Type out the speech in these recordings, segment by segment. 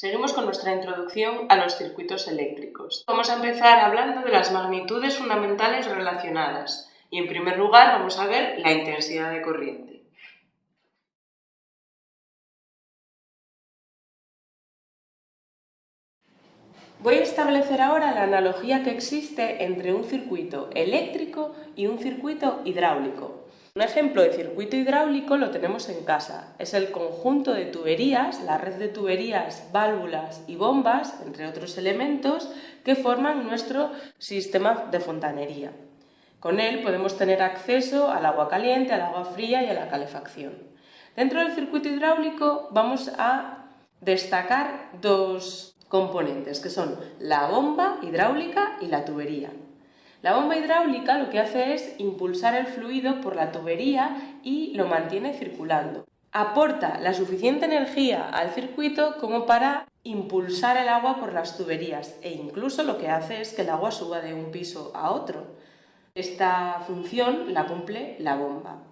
Seguimos con nuestra introducción a los circuitos eléctricos. Vamos a empezar hablando de las magnitudes fundamentales relacionadas y en primer lugar vamos a ver la intensidad de corriente. Voy a establecer ahora la analogía que existe entre un circuito eléctrico y un circuito hidráulico. Un ejemplo de circuito hidráulico lo tenemos en casa. Es el conjunto de tuberías, la red de tuberías, válvulas y bombas, entre otros elementos, que forman nuestro sistema de fontanería. Con él podemos tener acceso al agua caliente, al agua fría y a la calefacción. Dentro del circuito hidráulico vamos a destacar dos componentes, que son la bomba hidráulica y la tubería. La bomba hidráulica lo que hace es impulsar el fluido por la tubería y lo mantiene circulando. Aporta la suficiente energía al circuito como para impulsar el agua por las tuberías e incluso lo que hace es que el agua suba de un piso a otro. Esta función la cumple la bomba.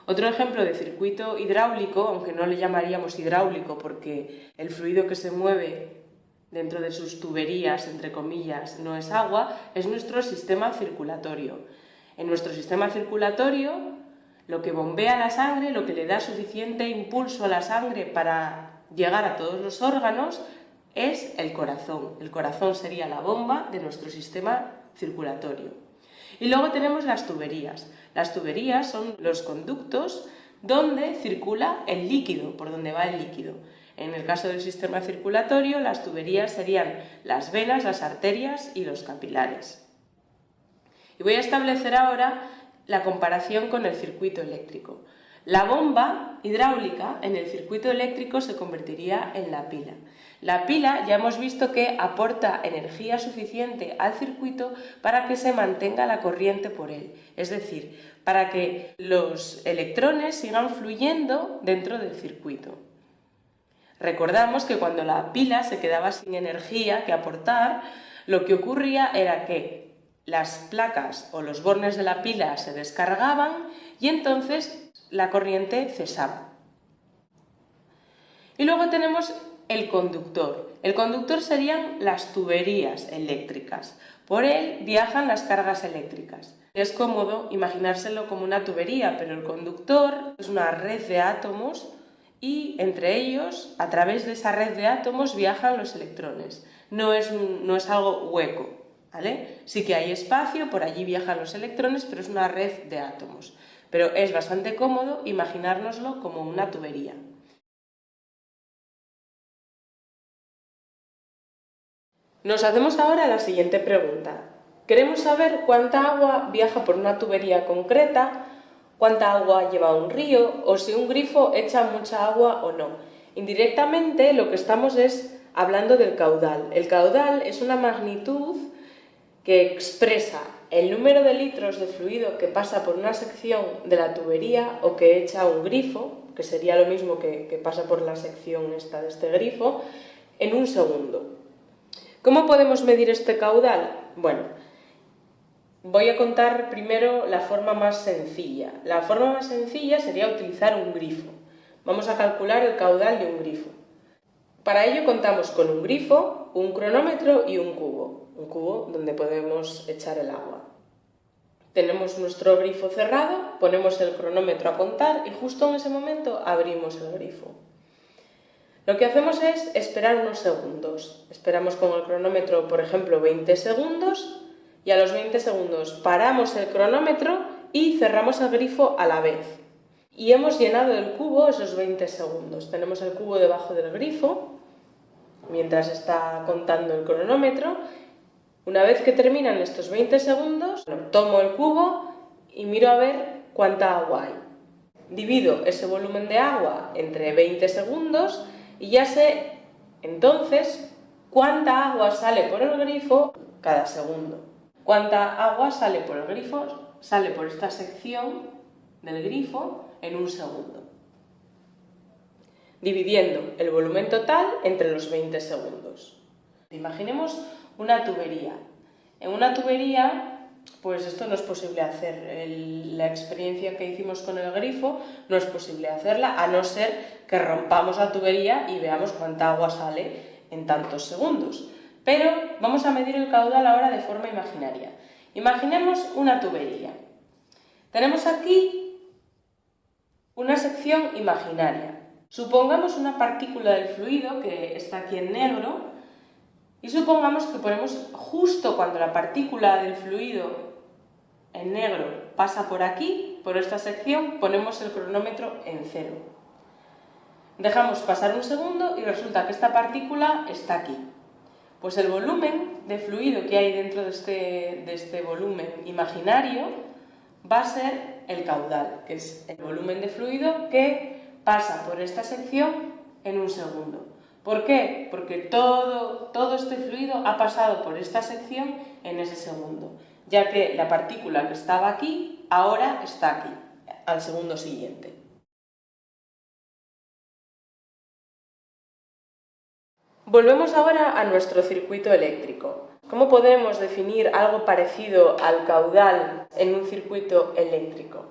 Otro ejemplo de circuito hidráulico, aunque no le llamaríamos hidráulico porque el fluido que se mueve dentro de sus tuberías, entre comillas, no es agua, es nuestro sistema circulatorio. En nuestro sistema circulatorio, lo que bombea la sangre, lo que le da suficiente impulso a la sangre para llegar a todos los órganos, es el corazón. El corazón sería la bomba de nuestro sistema circulatorio. Y luego tenemos las tuberías. Las tuberías son los conductos donde circula el líquido, por donde va el líquido. En el caso del sistema circulatorio, las tuberías serían las venas, las arterias y los capilares. Y voy a establecer ahora la comparación con el circuito eléctrico. La bomba hidráulica en el circuito eléctrico se convertiría en la pila. La pila ya hemos visto que aporta energía suficiente al circuito para que se mantenga la corriente por él, es decir, para que los electrones sigan fluyendo dentro del circuito. Recordamos que cuando la pila se quedaba sin energía que aportar, lo que ocurría era que las placas o los bornes de la pila se descargaban y entonces la corriente cesaba. Y luego tenemos el conductor. El conductor serían las tuberías eléctricas. Por él viajan las cargas eléctricas. Es cómodo imaginárselo como una tubería, pero el conductor es una red de átomos y entre ellos, a través de esa red de átomos, viajan los electrones. No es algo hueco, ¿vale? Sí que hay espacio, por allí viajan los electrones, pero es una red de átomos. Pero es bastante cómodo imaginárnoslo como una tubería. Nos hacemos ahora la siguiente pregunta. Queremos saber cuánta agua viaja por una tubería concreta, cuánta agua lleva un río o si un grifo echa mucha agua o no. Indirectamente lo que estamos es hablando del caudal. El caudal es una magnitud que expresa el número de litros de fluido que pasa por una sección de la tubería o que echa un grifo, que sería lo mismo que pasa por la sección esta de este grifo, en un segundo. ¿Cómo podemos medir este caudal? Bueno, voy a contar primero la forma más sencilla. La forma más sencilla sería utilizar un grifo. Vamos a calcular el caudal de un grifo. Para ello contamos con un grifo, un cronómetro y un cubo donde podemos echar el agua. Tenemos nuestro grifo cerrado, ponemos el cronómetro a contar y justo en ese momento abrimos el grifo. Lo que hacemos es esperar unos segundos. Esperamos con el cronómetro, por ejemplo, 20 segundos y a los 20 segundos paramos el cronómetro y cerramos el grifo a la vez. Y hemos llenado el cubo esos 20 segundos. Tenemos el cubo debajo del grifo mientras está contando el cronómetro. Una vez que terminan estos 20 segundos, tomo el cubo y miro a ver cuánta agua hay. Divido ese volumen de agua entre 20 segundos y ya sé entonces cuánta agua sale por el grifo cada segundo. Cuánta agua sale por el grifo, sale por esta sección del grifo en un segundo. Dividiendo el volumen total entre los 20 segundos. Imaginemos una tubería. En una tubería, pues esto no es posible hacer. La experiencia que hicimos con el grifo no es posible hacerla, a no ser que rompamos la tubería y veamos cuánta agua sale en tantos segundos, pero vamos a medir el caudal ahora de forma imaginaria. Imaginemos una tubería. Tenemos aquí una sección imaginaria. Supongamos una partícula del fluido que está aquí en negro y supongamos que ponemos justo cuando la partícula del fluido en negro pasa por aquí, por esta sección, ponemos el cronómetro en 0. Dejamos pasar un segundo y resulta que esta partícula está aquí. Pues el volumen de fluido que hay dentro de este volumen imaginario va a ser el caudal, que es el volumen de fluido que pasa por esta sección en un segundo. ¿Por qué? Porque todo este fluido ha pasado por esta sección en ese segundo, ya que la partícula que estaba aquí ahora está aquí, al segundo siguiente. Volvemos ahora a nuestro circuito eléctrico. ¿Cómo podemos definir algo parecido al caudal en un circuito eléctrico?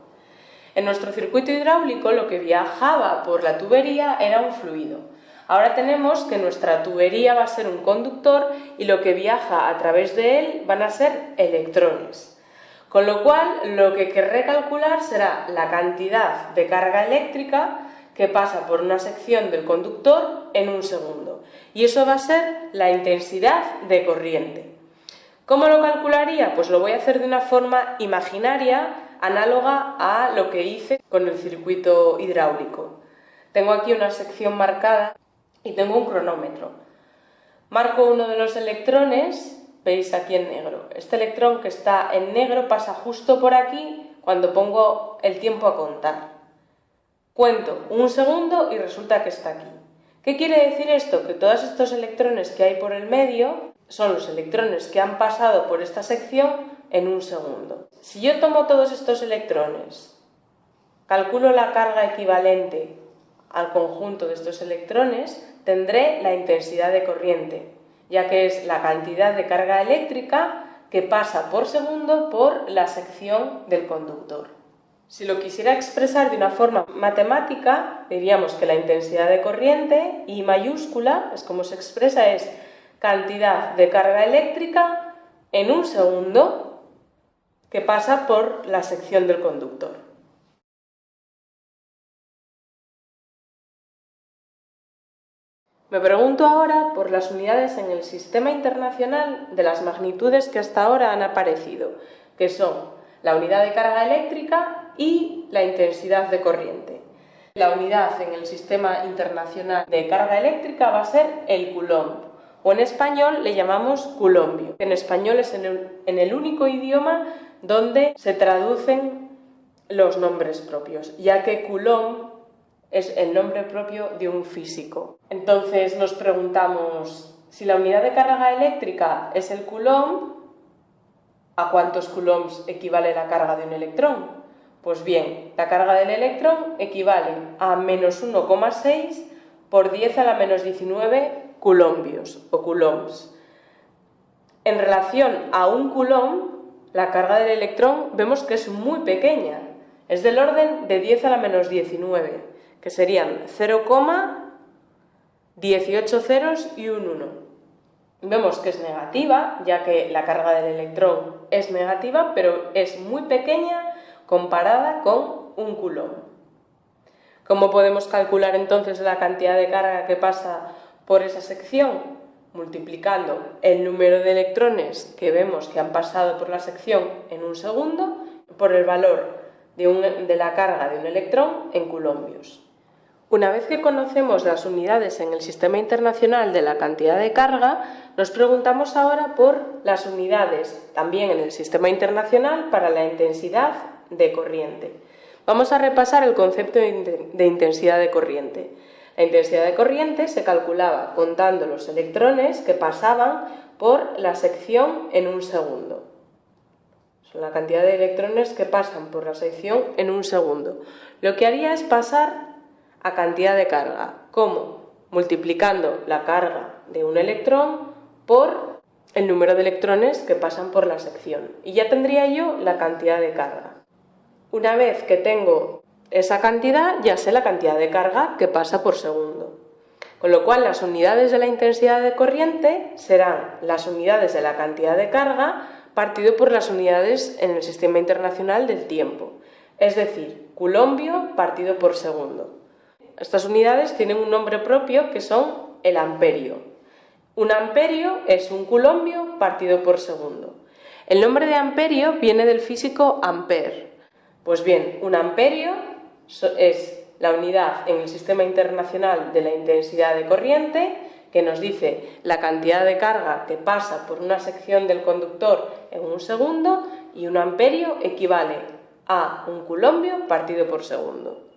En nuestro circuito hidráulico lo que viajaba por la tubería era un fluido. Ahora tenemos que nuestra tubería va a ser un conductor y lo que viaja a través de él van a ser electrones. Con lo cual, lo que querré calcular será la cantidad de carga eléctrica que pasa por una sección del conductor en un segundo. Y eso va a ser la intensidad de corriente. ¿Cómo lo calcularía? Pues lo voy a hacer de una forma imaginaria, análoga a lo que hice con el circuito hidráulico. Tengo aquí una sección marcada y tengo un cronómetro. Marco uno de los electrones, veis aquí en negro. Este electrón que está en negro pasa justo por aquí cuando pongo el tiempo a contar. Cuento un segundo y resulta que está aquí. ¿Qué quiere decir esto? Que todos estos electrones que hay por el medio son los electrones que han pasado por esta sección en un segundo. Si yo tomo todos estos electrones, calculo la carga equivalente al conjunto de estos electrones, tendré la intensidad de corriente, ya que es la cantidad de carga eléctrica que pasa por segundo por la sección del conductor. Si lo quisiera expresar de una forma matemática, diríamos que la intensidad de corriente, I mayúscula, es como se expresa, es cantidad de carga eléctrica en un segundo que pasa por la sección del conductor. Me pregunto ahora por las unidades en el sistema internacional de las magnitudes que hasta ahora han aparecido, que son la unidad de carga eléctrica y la intensidad de corriente. La unidad en el sistema internacional de carga eléctrica va a ser el coulomb, o en español le llamamos coulombio. En español es en el único idioma donde se traducen los nombres propios, ya que coulomb es el nombre propio de un físico. Entonces nos preguntamos, si la unidad de carga eléctrica es el coulomb, ¿a cuántos coulombs equivale la carga de un electrón? Pues bien, la carga del electrón equivale a menos 1,6 por 10 a la menos 19 coulombios o coulombs. En relación a un coulomb, la carga del electrón vemos que es muy pequeña, es del orden de 10 a la menos 19, que serían 0,18 ceros y un 1. Vemos que es negativa, ya que la carga del electrón es negativa, pero es muy pequeña comparada con un coulomb. ¿Cómo podemos calcular entonces la cantidad de carga que pasa por esa sección? Multiplicando el número de electrones que vemos que han pasado por la sección en un segundo por el valor de la carga de un electrón en coulombios. Una vez que conocemos las unidades en el sistema internacional de la cantidad de carga, nos preguntamos ahora por las unidades también en el sistema internacional para la intensidad de corriente. Vamos a repasar el concepto de intensidad de corriente. La intensidad de corriente se calculaba contando los electrones que pasaban por la sección en un segundo. Son la cantidad de electrones que pasan por la sección en un segundo. Lo que haría es pasar a cantidad de carga. ¿Cómo? Multiplicando la carga de un electrón por el número de electrones que pasan por la sección. Y ya tendría yo la cantidad de carga. Una vez que tengo esa cantidad, ya sé la cantidad de carga que pasa por segundo. Con lo cual, las unidades de la intensidad de corriente serán las unidades de la cantidad de carga partido por las unidades en el Sistema Internacional del tiempo, es decir, culombio partido por segundo. Estas unidades tienen un nombre propio que son el amperio. Un amperio es un culombio partido por segundo. El nombre de amperio viene del físico Ampère. Pues bien, un amperio es la unidad en el Sistema Internacional de la intensidad de corriente, que nos dice la cantidad de carga que pasa por una sección del conductor en un segundo, y un amperio equivale a un culombio partido por segundo.